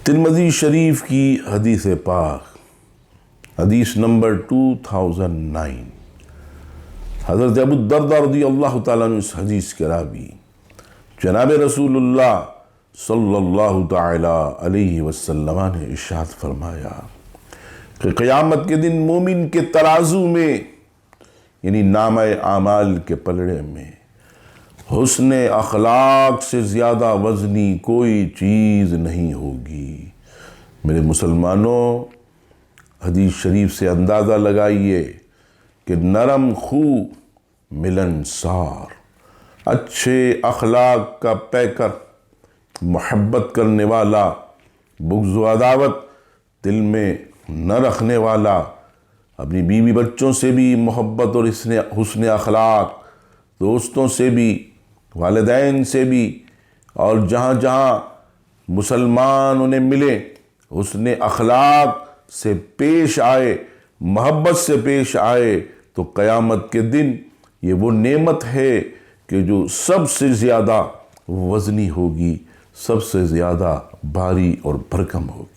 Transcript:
ترمذی شریف کی حدیث پاک، حدیث نمبر 2009۔ حضرت ابو الدرداء رضی اللہ تعالیٰ عنہ اس حدیث کے راوی جناب رسول اللہ صلی اللہ تعالیٰ علیہ وسلم نے ارشاد فرمایا کہ قیامت کے دن مومن کے ترازو میں یعنی نامہ اعمال کے پلڑے میں حسن اخلاق سے زیادہ وزنی کوئی چیز نہیں ہوگی۔ میرے مسلمانوں، حدیث شریف سے اندازہ لگائیے کہ نرم خو ملنسار، اچھے اخلاق کا پیکر، محبت کرنے والا، بغض و عداوت دل میں نہ رکھنے والا، اپنی بیوی بچوں سے بھی محبت اور حسن اخلاق، دوستوں سے بھی، والدین سے بھی، اور جہاں جہاں مسلمان انہیں ملے حسن اخلاق سے پیش آئے، محبت سے پیش آئے، تو قیامت کے دن یہ وہ نعمت ہے کہ جو سب سے زیادہ وزنی ہوگی، سب سے زیادہ بھاری اور بھرکم ہوگی۔